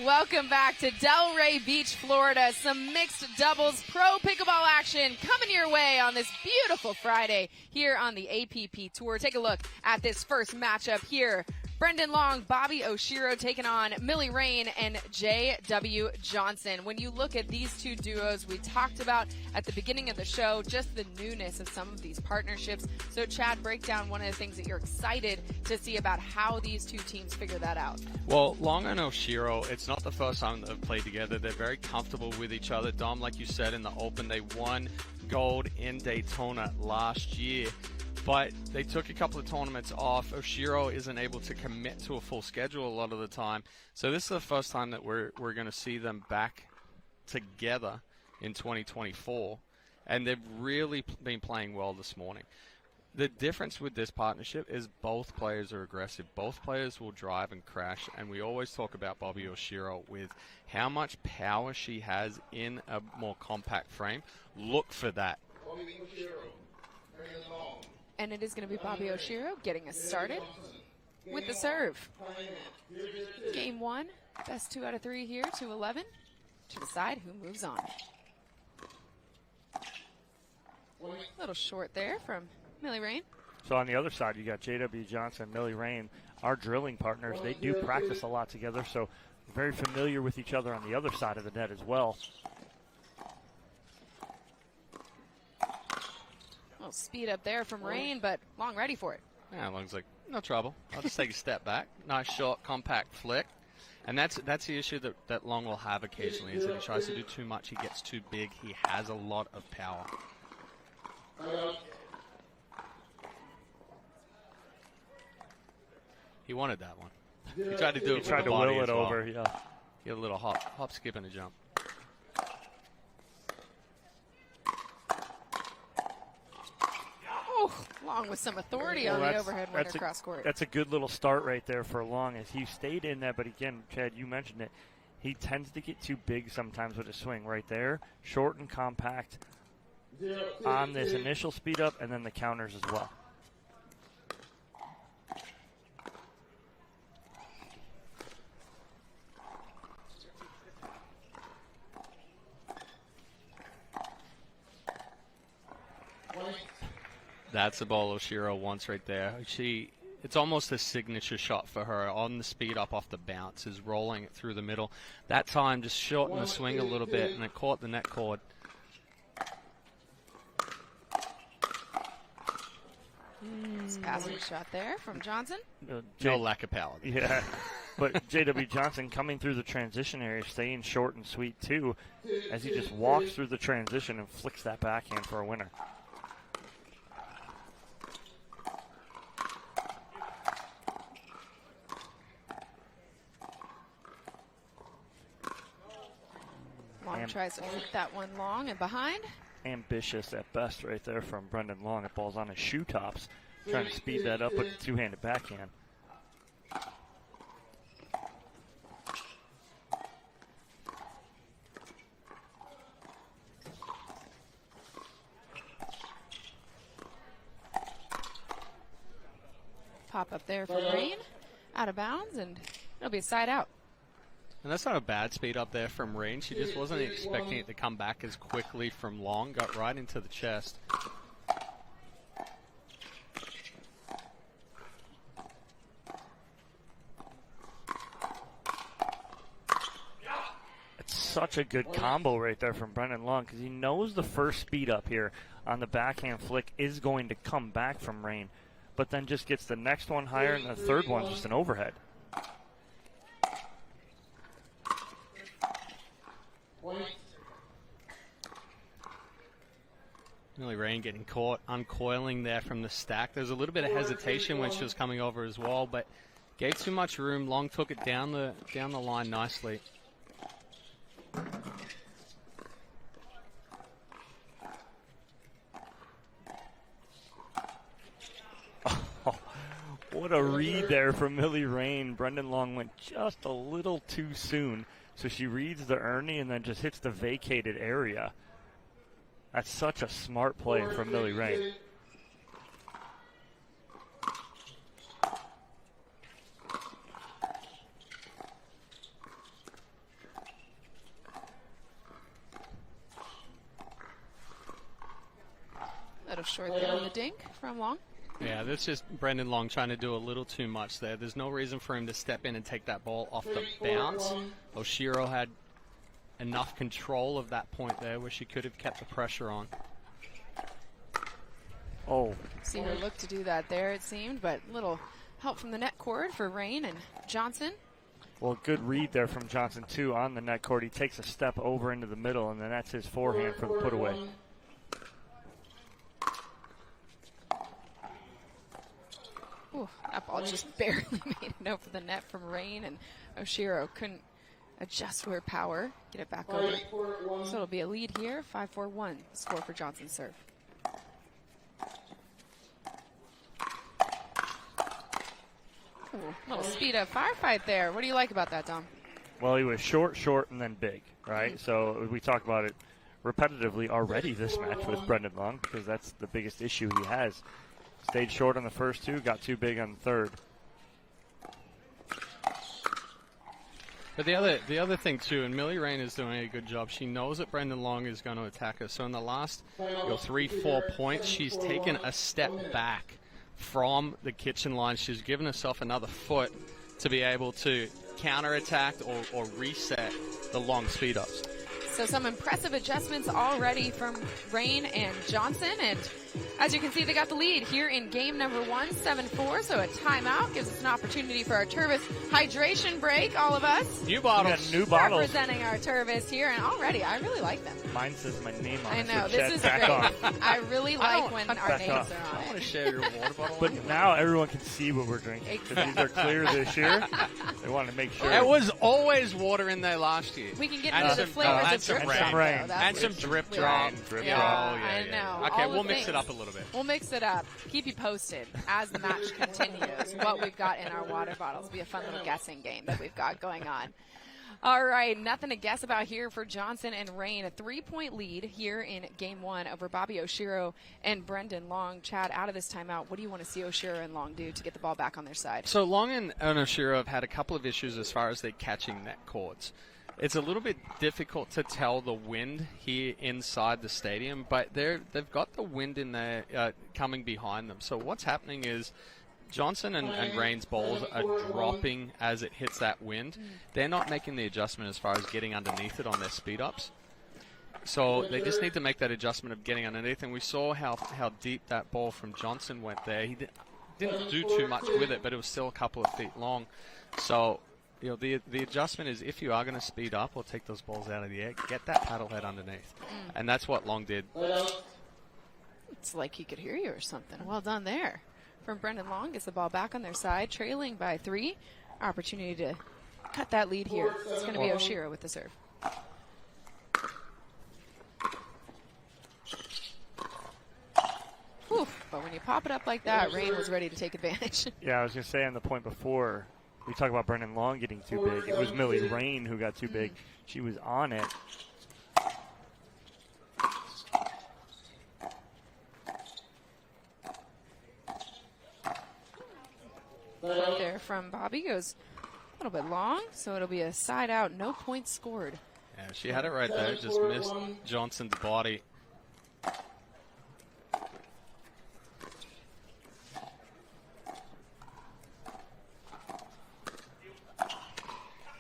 Welcome back to Delray Beach, Florida. Some mixed doubles pro pickleball action coming your way on this beautiful Friday here on the APP Tour. Take a look at this first matchup here. Brendan Long, Bobby Oshiro taking on Millie Rane and J.W. Johnson. When you look at these two duos, we talked about at the beginning of the show just the newness of some of these partnerships. So, Chad, break down one of the things that you're excited to see about how these two teams figure that out. Well, Long and Oshiro, it's not the first time they've played together. They're very comfortable with each other. Dom, like you said, in the Open, they won gold in Daytona last year. But they took a couple of tournaments off. Oshiro isn't able to commit to a full schedule a lot of the time. So this is the first time that we're going to see them back together in 2024. And they've really been playing well this morning. The difference with this partnership is both players are aggressive. Both players will drive and crash. And we always talk about Bobby Oshiro with how much power she has in a more compact frame. Look for that. And it is going to be Bobby Oshiro getting us started with the serve. Game one, best 2 out of 3 here, 2-11, to decide who moves on. A little short there from Millie Rane. So on the other side, you got J.W. Johnson, Millie Rane, our drilling partners. They do practice a lot together, so very familiar with each other on the other side of the net as well. Little speed up there from Rane, but Long ready for it. Yeah, Long's like, no trouble. I'll just take a step back. Nice short, compact flick. And that's the issue that Long will have occasionally, is that he tries to do too much, he gets too big, he has a lot of power. He wanted that one. He tried to do it. He tried to will it over, yeah. Get a little hop, skip, and a jump. Long with some authority on the overhead winner cross court. That's a good little start right there for Long as he stayed in that. But again, Chad, you mentioned it. He tends to get too big sometimes with his swing right there. Short and compact on this initial speed up and then the counters as well. That's the ball Oshiro wants right there. It's almost a signature shot for her on the speed up off the bounce, is rolling it through the middle. That time just shortened the swing a little bit, and it caught the net cord. Passing shot there from Johnson. No lack of power there. Yeah, but J.W. Johnson coming through the transition area, staying short and sweet too, as he just walks through the transition and flicks that backhand for a winner. Long tries to flip that one long and behind. Ambitious at best right there from Brendan Long. That ball's on his shoe tops. Trying to speed that up with a two-handed backhand. Pop up there for Rane. Out of bounds, and it'll be a side out. And that's not a bad speed up there from Rane. She just wasn't expecting it to come back as quickly from Long. Got right into the chest. It's such a good combo right there from Brendan Long because he knows the first speed up here on the backhand flick is going to come back from Rane, but then just gets the next one higher and the third one's just an overhead. Millie Rane getting caught, uncoiling there from the stack. There was a little bit of hesitation when she was coming over as well, but gave too much room. Long took it down the line nicely. Oh, what a read there from Millie Rane. Brendan Long went just a little too soon. So she reads the Ernie and then just hits the vacated area. That's such a smart play from Millie Rane. little short there on the dink from Long. Yeah, that's just Brendan Long trying to do a little too much there. There's no reason for him to step in and take that ball off the bounce. Oshiro had enough control of that point there where she could have kept the pressure on. Oh. See her look to do that there, it seemed, but little help from the net cord for Rane and Johnson. Well, good read there from Johnson, too, on the net court. He takes a step over into the middle, and then that's his forehand for the put away. Ooh, that ball just barely made it over the net from Rane, and Oshiro couldn't adjust for her power, get it back over. So it'll be a lead here, 5-4-1 score for Johnson's serve. Ooh, little speed up firefight there. What do you like about that, Dom? Well, he was short, and then big, right? So we talk about it repetitively already this match with Brendan Long because that's the biggest issue he has. Stayed short on the first two, got too big on the third. But the other thing too, and Millie Rane is doing a good job. She knows that Brendan Long is going to attack her. So in the last 3-4 points, she's taken a step back from the kitchen line. She's given herself another foot to be able to counterattack or reset the Long speed ups. So some impressive adjustments already from Rane and Johnson. And as you can see, they got the lead here in game number 1, 7-4. So a timeout gives us an opportunity for our Tervis hydration break, all of us. New bottles. New bottles. Representing our Tervis here. And already, I really like them. Mine says my name on it. I know, so this is back great. on. I really like when our names off. are on I want to it. share your water bottle. But now everyone can see what we're drinking. Because these are clear this year. They want to make sure. It was always water in there last year. We can get And into the some- flavors and of some drip rain. drop, Rain. though. That's And what some it's drip really drop. like. Drip Yeah, drop. Oh, yeah, I yeah. know. Okay, All we'll the mix it things. up a little bit. We'll mix it up. Keep you posted as the match continues. What we've got in our water bottles. Be a fun little guessing game that we've got going on. All right, nothing to guess about here for Johnson and Rane. A 3-point lead here in game 1 over Bobby Oshiro and Brendan Long. Chad, out of this timeout, what do you want to see Oshiro and Long do to get the ball back on their side? So Long and Oshiro have had a couple of issues as far as their catching net cords. It's a little bit difficult to tell the wind here inside the stadium, but they've got the wind in there coming behind them. So what's happening is Johnson and Rane's balls are dropping as it hits that wind. They're not making the adjustment as far as getting underneath it on their speed ups. So they just need to make that adjustment of getting underneath. And we saw how deep that ball from Johnson went there. He didn't do too much with it, but it was still a couple of feet long. So the adjustment is if you are going to speed up or take those balls out of the air, get that paddle head underneath. And that's what Long did. It's like he could hear you or something. Well done there. From Brendan Long, gets the ball back on their side, trailing by 3. Opportunity to cut that lead here. It's going to be Oshiro with the serve. Whew, but when you pop it up like that, Rane was ready to take advantage. Yeah, I was going to say on the point before, we talk about Brendan Long getting too big. It was Millie Rane who got too big. She was on it. There from Bobby goes a little bit long, so it'll be a side out, no points scored. Yeah, she had it right there, just missed Johnson's body.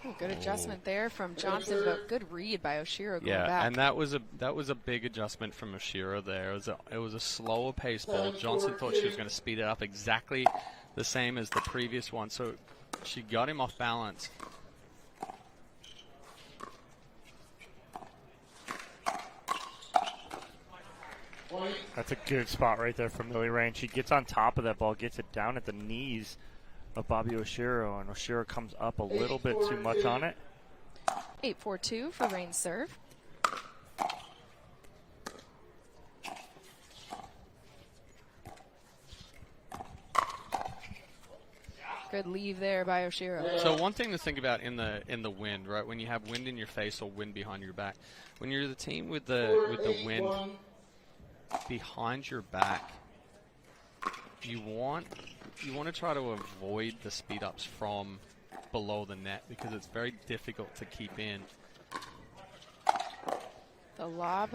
Ooh, good adjustment there from Johnson, but good read by Oshiro going back. Yeah, and that was a big adjustment from Oshiro there. It was a slower pace ball. Johnson thought she was going to speed it up exactly the same as the previous one, so she got him off balance. That's a good spot right there from Millie Rane. She gets on top of that ball, gets it down at the knees of Bobby Oshiro, and Oshiro comes up a little bit too much on it. 8-4-2 for Rane's serve. Good leave there by Oshiro. So one thing to think about in the wind, right? When you have wind in your face or wind behind your back, when you're the team with the wind behind your back, you want to try to avoid the speed ups from below the net because it's very difficult to keep in. The lob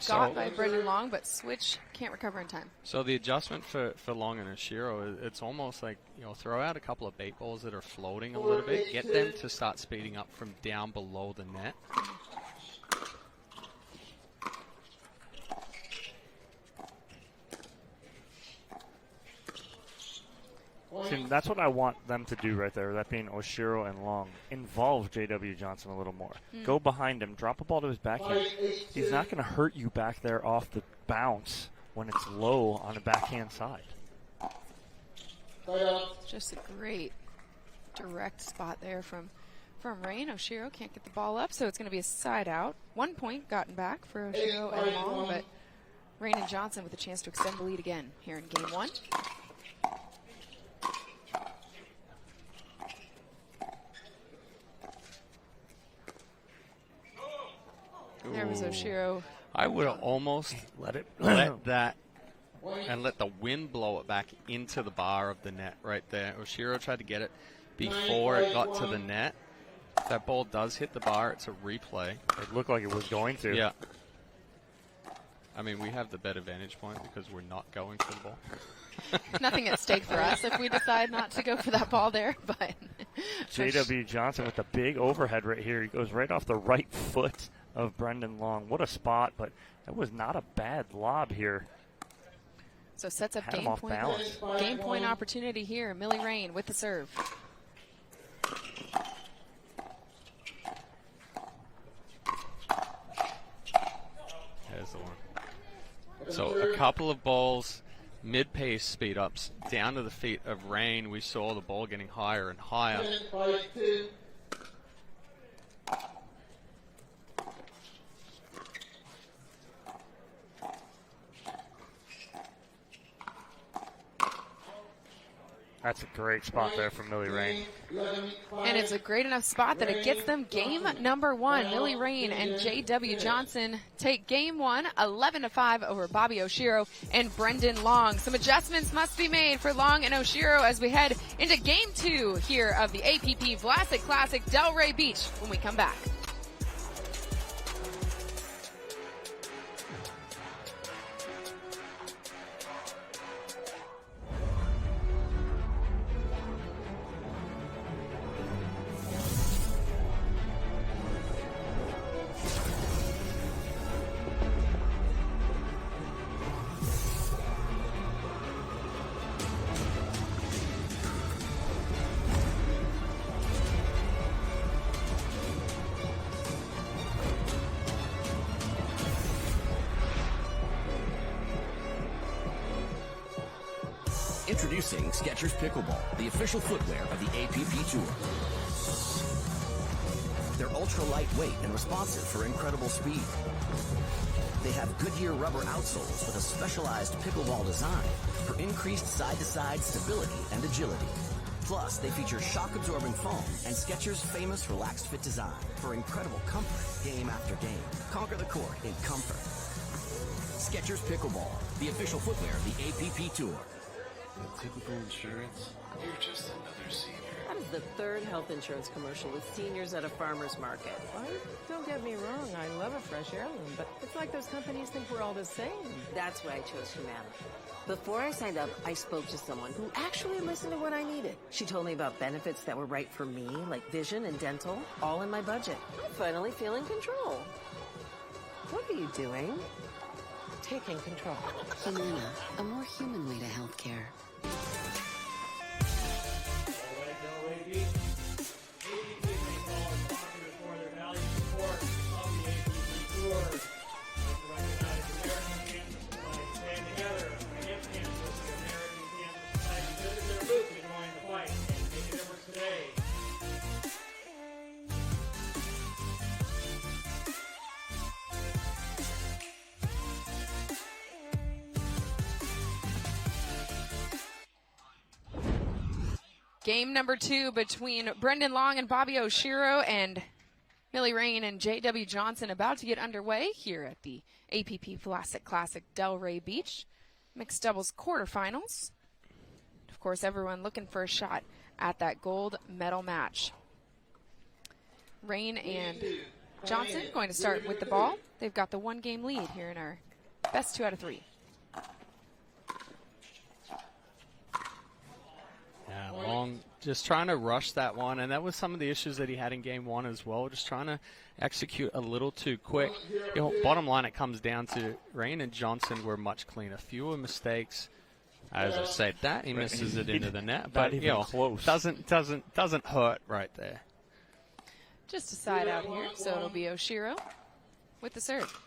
got by Brendan Long, but switch can't recover in time. So the adjustment for Long and Oshiro, it's almost like, throw out a couple of bait balls that are floating a little bit, get them to start speeding up from down below the net. See, that's what I want them to do right there, that being Oshiro and Long. Involve J.W. Johnson a little more. Go behind him, drop a ball to his backhand. He's not going to hurt you back there off the bounce when it's low on the backhand side. Just a great direct spot there from Rane. Oshiro can't get the ball up, so it's going to be a side out. 1 point gotten back for Oshiro and Long, but Rane and Johnson with a chance to extend the lead again here in game 1. There was Oshiro. I would have almost let that and let the wind blow it back into the bar of the net right there. Oshiro tried to get it before it got to the net. If that ball does hit the bar, it's a replay. It looked like it was going to. Yeah. I mean, we have the better vantage point because we're not going for the ball. Nothing at stake for us if we decide not to go for that ball there. But J.W. Johnson with the big overhead right here. He goes right off the right foot of Brendan Long. What a spot, but that was not a bad lob here. So sets up game point opportunity here. Millie Rane with the serve. There's the one. So a couple of balls, mid-pace speed-ups, down to the feet of Rane. We saw the ball getting higher and higher. That's a great spot there from Millie Rane. And it's a great enough spot that it gets them game number 1. Millie Rane and J.W. Johnson take game 1, 11-5 over Bobby Oshiro and Brendan Long. Some adjustments must be made for Long and Oshiro as we head into game 2 here of the APP Vlasic Classic Delray Beach when we come back. Introducing Skechers Pickleball, the official footwear of the APP Tour. They're ultra lightweight and responsive for incredible speed. They have Goodyear rubber outsoles with a specialized pickleball design for increased side-to-side stability and agility. Plus, they feature shock-absorbing foam and Skechers' famous relaxed fit design for incredible comfort game after game. Conquer the court in comfort. Skechers Pickleball, the official footwear of the APP Tour. Typical insurance, you're just another senior. That is the third health insurance commercial with seniors at a farmer's market. Don't get me wrong, I love a fresh heirloom, but it's like those companies think we're all the same. That's why I chose Humana. Before I signed up, I spoke to someone who actually listened to what I needed. She told me about benefits that were right for me, like vision and dental, all in my budget. I finally feel in control. What are you doing? Taking control. Humana, a more human way to healthcare. Delray Beach. APP makes all its sponsors for their valued support of the APP Tour. To recognize American Cancer Society. Stand together against cancer. The American Cancer Society visit their booth to join the fight and make a difference today. Game number 2 between Brendan Long and Bobby Oshiro, and Millie Rane and J.W. Johnson about to get underway here at the APP Vlasic Classic Delray Beach. Mixed doubles quarterfinals. Of course, everyone looking for a shot at that gold medal match. Rane and Johnson going to start with the ball. They've got the 1-game lead here in our best 2 out of 3. Yeah, Long just trying to rush that one, and that was some of the issues that he had in game 1 as well, just trying to execute a little too quick. Bottom line, it comes down to Rane and Johnson were much cleaner, fewer mistakes. As I said, that he misses it into the net, but close. doesn't hurt right there. Just a side out here, so it'll be Oshiro with the serve.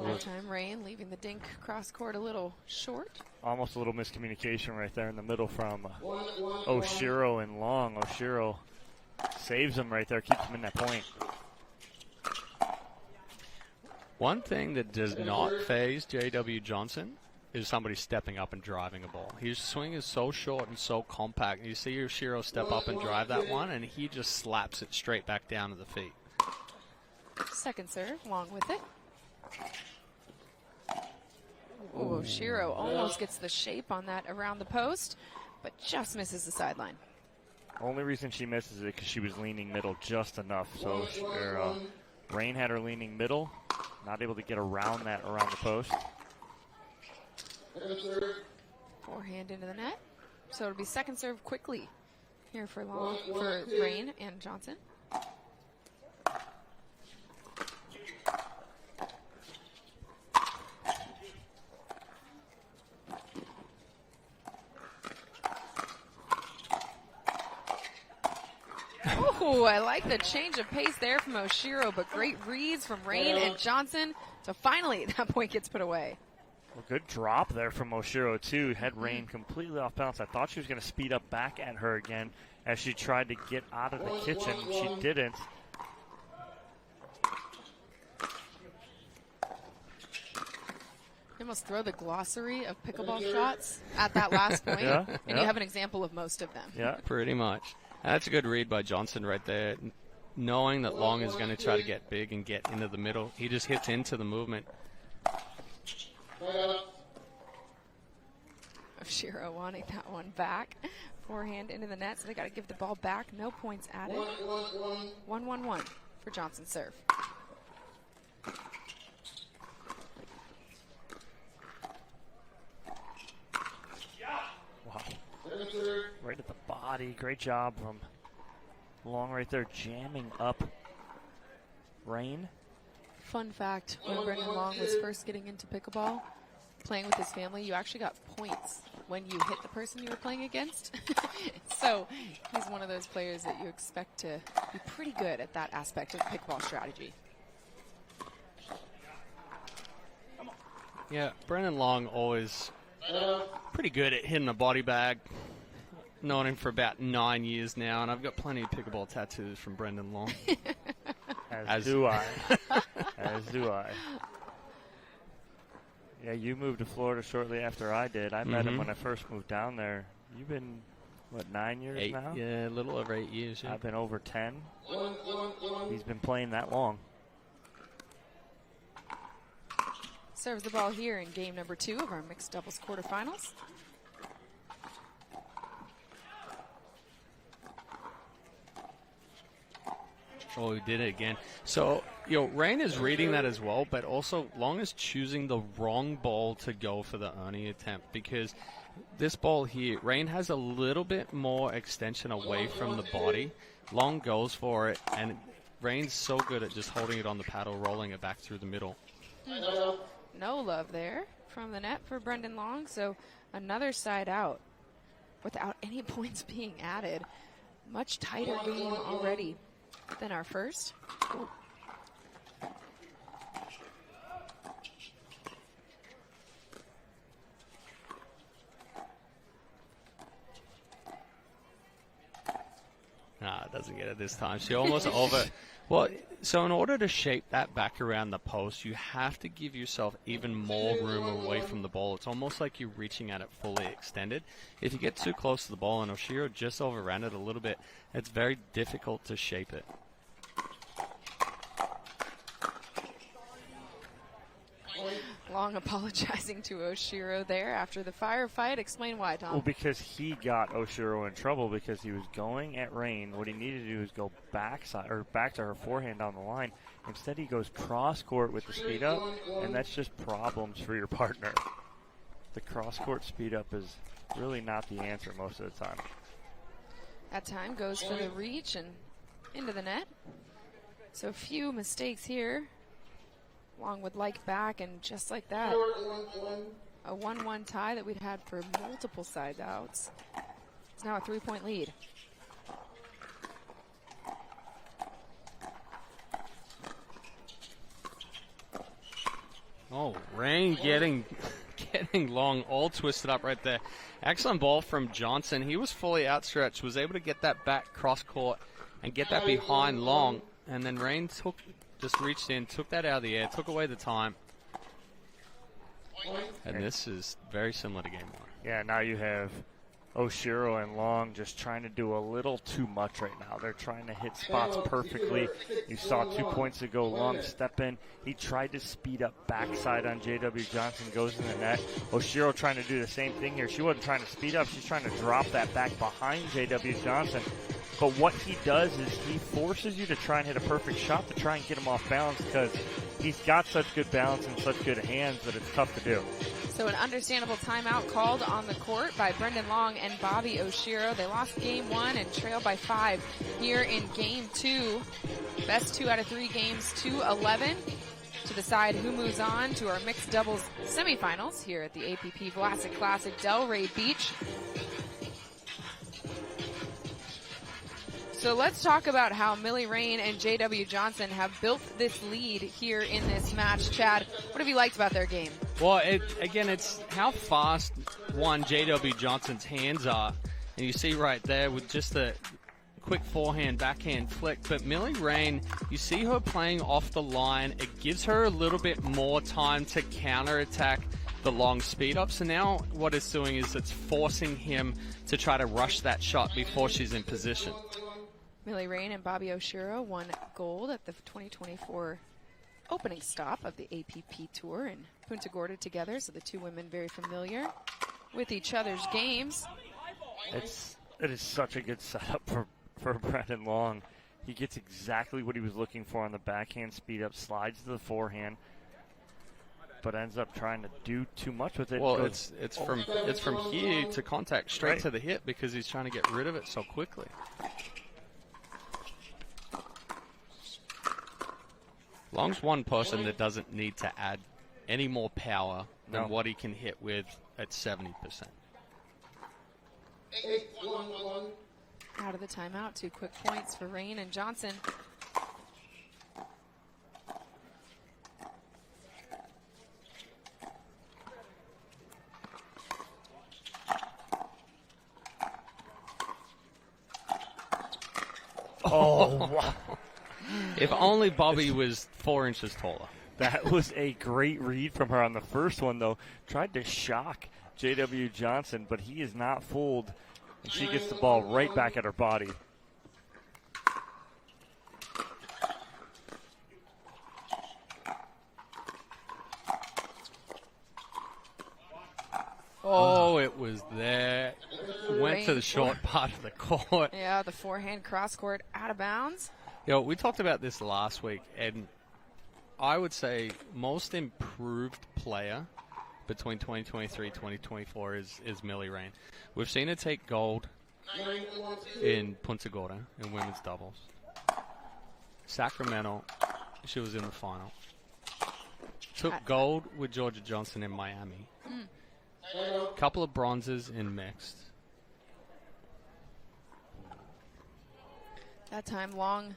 That time, Rane leaving the dink cross court a little short. Almost a little miscommunication right there in the middle from Oshiro and Long. Oshiro saves him right there, keeps him in that point. One thing that does not phase J.W. Johnson is somebody stepping up and driving a ball. His swing is so short and so compact. You see Oshiro step up and drive that one, and he just slaps it straight back down to the feet. Second serve, Long with it. Oh, Oshiro almost gets the shape on that around the post, but just misses the sideline. Only reason she misses it because she was leaning middle just enough. So Rane had her leaning middle, not able to get around the post. Forehand into the net. So it'll be second serve quickly here for Rane and Johnson. Oh, I like the change of pace there from Oshiro, but great reads from Rane and Johnson. So finally, that point gets put away. Well, good drop there from Oshiro, too. Had Rane completely off balance. I thought she was going to speed up back at her again as she tried to get out of the kitchen. She didn't. You almost throw the glossary of pickleball shots at that last point, and you have an example of most of them. Yeah, pretty much. That's a good read by Johnson right there. Knowing that Long is going to try to get big and get into the middle, he just hits into the movement. Oshiro wanting that one back. Forehand into the net, so they got to give the ball back. No points added. 1-1-1 for Johnson's serve. Wow. Right at the body. Great job from Long right there, jamming up Rane. Fun fact, when Brendan Long was first getting into pickleball, playing with his family, you actually got points when you hit the person you were playing against. So he's one of those players that you expect to be pretty good at that aspect of pickleball strategy. Yeah, Brendan Long always pretty good at hitting a body bag. Known him for about 9 years now, and I've got plenty of pickleball tattoos from Brendan Long. As do I. As do I. Yeah, you moved to Florida shortly after I did. I met him when I first moved down there. You've been, what, 9 years now? Yeah, a little over 8 years. Yeah. I've been over 10. He's been playing that long. Serves the ball here in game number 2 of our mixed doubles quarterfinals. Oh, he did it again. So, Rane is reading that as well, but also Long is choosing the wrong ball to go for the Ernie attempt, because this ball here, Rane has a little bit more extension away from the body. Long goes for it, and Rane's so good at just holding it on the paddle, rolling it back through the middle. No love there from the net for Brendan Long, so another side out without any points being added. Much tighter game already than our first. Nah, doesn't get it this time. She almost over. Well, so in order to shape that back around the post, you have to give yourself even more room away from the ball. It's almost like you're reaching at it fully extended. If you get too close to the ball, and Oshiro just overran it a little bit, it's very difficult to shape it. Long apologizing to Oshiro there after the firefight. Explain why, Tom. Well, because he got Oshiro in trouble because he was going at Rane. What he needed to do is go back to her forehand on the line. Instead, he goes cross-court with the speed up, and that's just problems for your partner. The cross-court speed up is really not the answer most of the time. That time goes for the reach and into the net. So a few mistakes here. Long would like back, and just like that, a 1-1 tie that we'd had for multiple side outs. It's now a 3-point lead. Oh, Rane getting Long all twisted up right there. Excellent ball from Johnson. He was fully outstretched, was able to get that back cross court and get that behind Long. And then Rane just reached in, took that out of the air, took away the time. And this is very similar to game one. Yeah, now you have Oshiro and Long just trying to do a little too much right now. They're trying to hit spots perfectly. You saw 2 points ago, Long step in. He tried to speed up backside on J.W. Johnson, goes in the net. Oshiro trying to do the same thing here. She wasn't trying to speed up. She's trying to drop that back behind J.W. Johnson. But what he does is he forces you to try and hit a perfect shot to try and get him off balance because he's got such good balance and such good hands that it's tough to do. So an understandable timeout called on the court by Brendan Long and Bobby Oshiro. They lost game one and trailed by 5 here in game 2. Best 2 out of 3 games to 11 to decide who moves on to our mixed doubles semifinals here at the APP Vlasic Classic Delray Beach. So let's talk about how Millie Rane and J.W. Johnson have built this lead here in this match. Chad, what have you liked about their game? Well, it's how fast J.W. Johnson's hands are. And you see right there with just a quick forehand, backhand flick. But Millie Rane, you see her playing off the line. It gives her a little bit more time to counterattack the Long speed up. So now what it's doing is it's forcing him to try to rush that shot before she's in position. Millie Rane and Bobby Oshiro won gold at the 2024 opening stop of the APP Tour in Punta Gorda together, so the two women very familiar with each other's games. It is such a good setup for Brendan Long. He gets exactly what he was looking for on the backhand speed up, slides to the forehand, but ends up trying to do too much with it. Well, it's from here to contact straight to the hip because he's trying to get rid of it so quickly. Long's one person that doesn't need to add any more power than what he can hit with at 70%. Out of the timeout, 2 quick points for Rane and Johnson. Oh, wow. If only Bobby was 4 inches taller. That was a great read from her on the first one, though. Tried to shock J.W. Johnson, but he is not fooled. And she gets the ball right back at her body. Oh, it was there. Went to the short part of the court. Yeah, the forehand cross court out of bounds. We talked about this last week, and I would say most improved player between 2023 and 2024 is Millie Rane. We've seen her take gold in Punta Gorda in women's doubles. Sacramento, she was in the final. Took gold with Georgia Johnson in Miami. Couple of bronzes in mixed. That time Long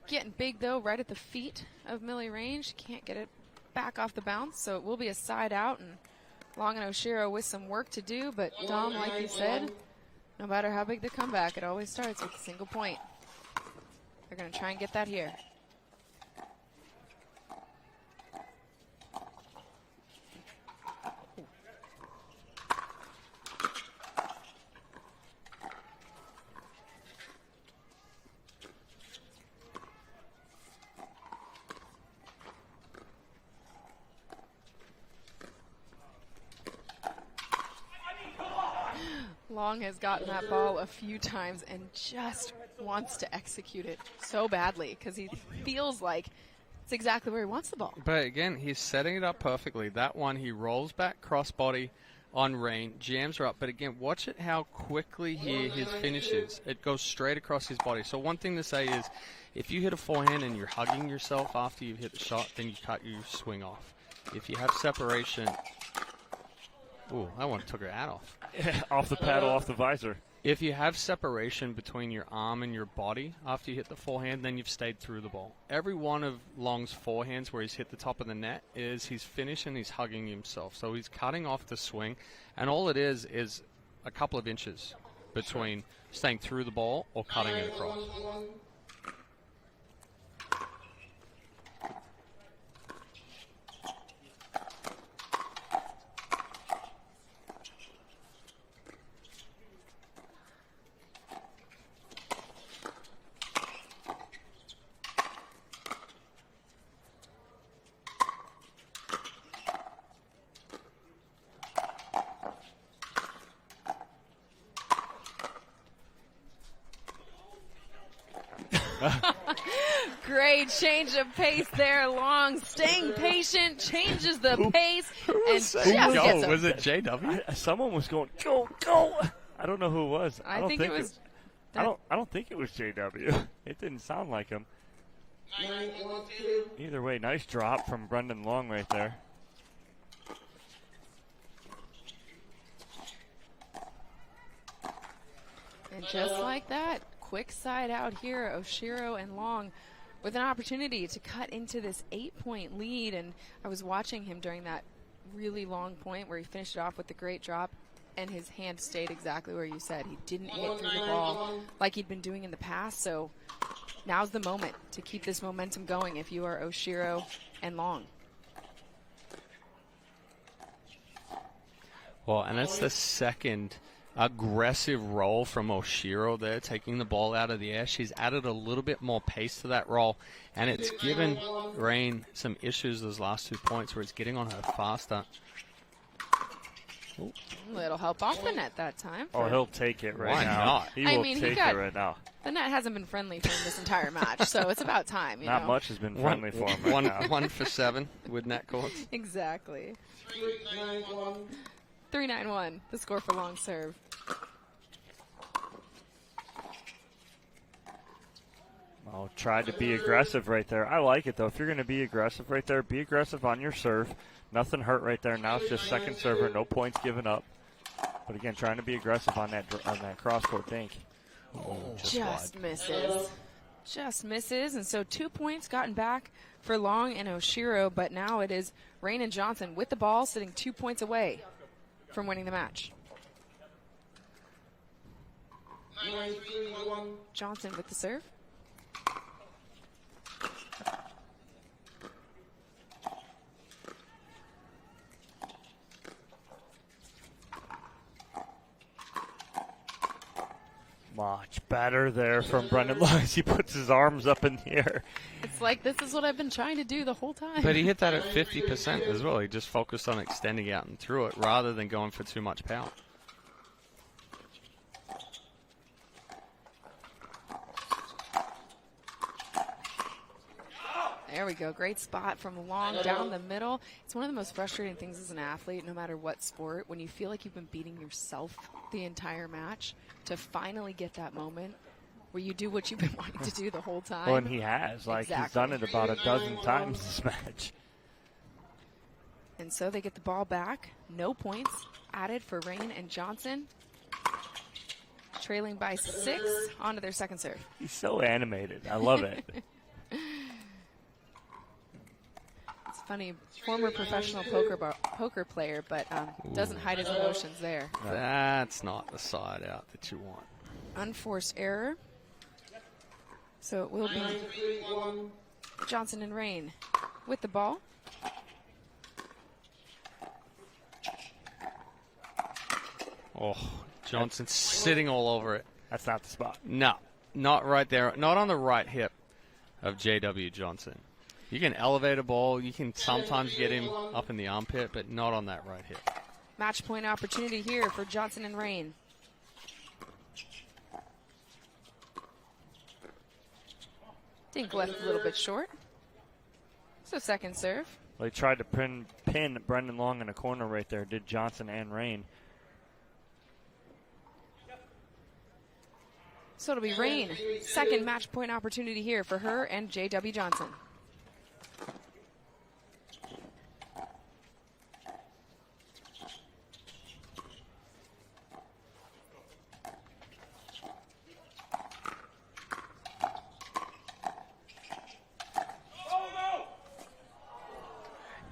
getting big, though, right at the feet of Millie Rane. She can't get it back off the bounce, so it will be a side out. And Long and Oshiro with some work to do, but Dom, like you said, no matter how big the comeback, it always starts with a single point. They're going to try and get that here. Long has gotten that ball a few times and just wants to execute it so badly because he feels like it's exactly where he wants the ball. But again, he's setting it up perfectly. That one, he rolls back crossbody on Rane, jams her up. But again, watch it how quickly his finishes. It goes straight across his body. So one thing to say is, if you hit a forehand and you're hugging yourself after you've hit the shot, then you cut your swing off. If you have separation, ooh, that one took her hat off. Off the paddle, off the visor. If you have separation between your arm and your body after you hit the forehand, then you've stayed through the ball. Every one of Long's forehands where he's hit the top of the net is he's finished and he's hugging himself. So he's cutting off the swing, and all it is a couple of inches between staying through the ball or cutting it across. Great change of pace there. Long staying patient, changes the pace, and just gets him. Was it JW? Someone was going, go, go. I don't know who it was. I think it was. I don't think it was JW. It didn't sound like him. Either way, nice drop from Brendan Long right there. And just like that, quick side out here, Oshiro and Long with an opportunity to cut into this 8-point lead. And I was watching him during that really long point where he finished it off with a great drop, and his hand stayed exactly where you said. He didn't hit through the ball like he'd been doing in the past. So now's the moment to keep this momentum going if you are Oshiro and Long. Well, and that's the second aggressive roll from Oshiro there, taking the ball out of the air. She's added a little bit more pace to that roll, and it's given Rane some issues those last 2 points where it's getting on her faster. Ooh. Little help off the net that time. Oh, he'll take it right now. Why not? He will take it right now. The net hasn't been friendly for him this entire match, so it's about time. Not much has been friendly for him right now. 1 for 7 with net courts. Exactly. 3-9-1, the score for Long serve. Oh, tried to be aggressive right there. I like it, though. If you're going to be aggressive right there, be aggressive on your serve. Nothing hurt right there. Now it's just second server, no points given up. But again, trying to be aggressive on that cross-court dink. Oh, just misses. Just misses. And so 2 points gotten back for Long and Oshiro, but now it is Rane and Johnson with the ball sitting 2 points away from winning the match. Johnson with the serve. Much better there from Brendan Long as he puts his arms up in the air. It's like, this is what I've been trying to do the whole time. But he hit that at 50% as well. He just focused on extending out and through it rather than going for too much power. There we go. Great spot from Long down the middle. It's one of the most frustrating things as an athlete, no matter what sport, when you feel like you've been beating yourself the entire match, to finally get that moment where you do what you've been wanting to do the whole time. Well, and he has. Like, exactly. He's done it about a dozen times this match. And so they get the ball back. No points added for Rane and Johnson. Trailing by 6 onto their second serve. He's so animated. I love it. It's funny. Former professional poker player, but doesn't hide his emotions there. That's not the side out that you want. Unforced error. So it will be Johnson and Rane with the ball. Oh, Johnson's sitting all over it. That's not the spot. No, not right there. Not on the right hip of J.W. Johnson. You can elevate a ball. You can sometimes get him up in the armpit, but not on that right hip. Match point opportunity here for Johnson and Rane. Dink left a little bit short. So second serve. They tried to pin Brendan Long in a corner right there, did Johnson and Rane. So it'll be Rane. Second match point opportunity here for her and J.W. Johnson.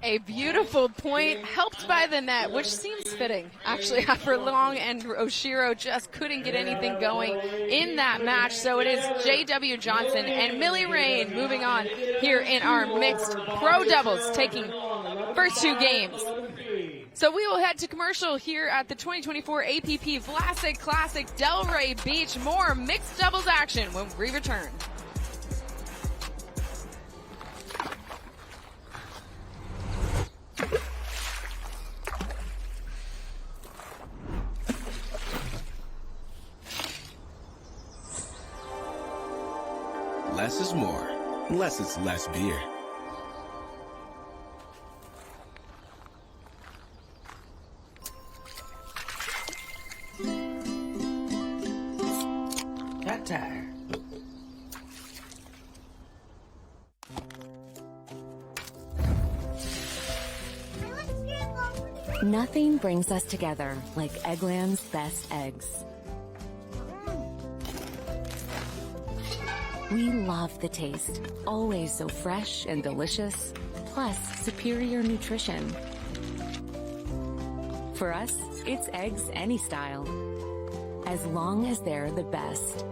A beautiful point, helped by the net, which seems fitting. Actually, after Long and Oshiro just couldn't get anything going in that match. So it is J.W. Johnson and Millie Rane moving on here in our mixed pro doubles, taking first two games. So we will head to commercial here at the 2024 APP Vlasic Classic Delray Beach. More mixed doubles action when we return. Less is more, unless it's less beer. Cat tire. Nothing brings us together like Eggland's best eggs. We love the taste, always so fresh and delicious, plus superior nutrition. For us, it's eggs any style, as long as they're the best.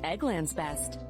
Eggland's best.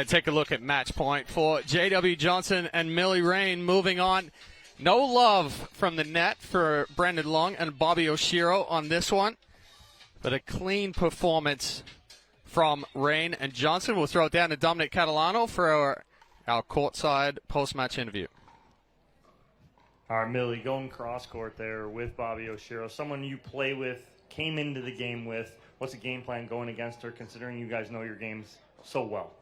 Take a look at match point for J.W. Johnson and Millie Rane moving on. No love from the net for Brendan Long and Bobby Oshiro on this one, but a clean performance from Rane and Johnson. We'll throw it down to Dominic Catalano for our courtside post-match interview. All right, Millie, going cross-court there with Bobby Oshiro, someone you play with, came into the game with. What's the game plan going against her, considering you guys know your games so well?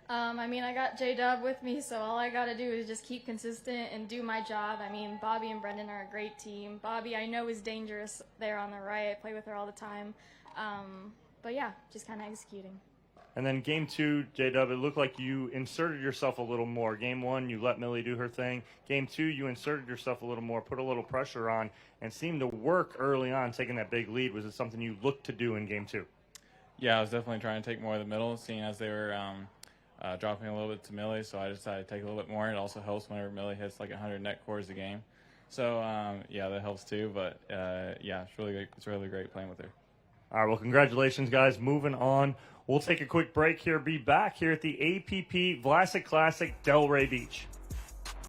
I mean, I got J-Dub with me, so all I got to do is just keep consistent and do my job. I mean, Bobby and Brendan are a great team. Bobby, I know, is dangerous there on the right. I play with her all the time. But, yeah, just kind of executing. And then game two, J-Dub, it looked like you inserted yourself a little more. Game one, you let Millie do her thing. Game two, you inserted yourself a little more, put a little pressure on, and seemed to work early on, taking that big lead. Was it something you looked to do in game two? Yeah, I was definitely trying to take more of the middle, seeing as they were dropping a little bit to Millie, so I decided to take a little bit more. It also helps whenever Millie hits like 100 net cores a game. So, yeah, that helps too. But, yeah, it's really great. It's really great playing with her. All right, well, congratulations, guys. Moving on. We'll take a quick break here. Be back here at the APP Vlasic Classic Delray Beach.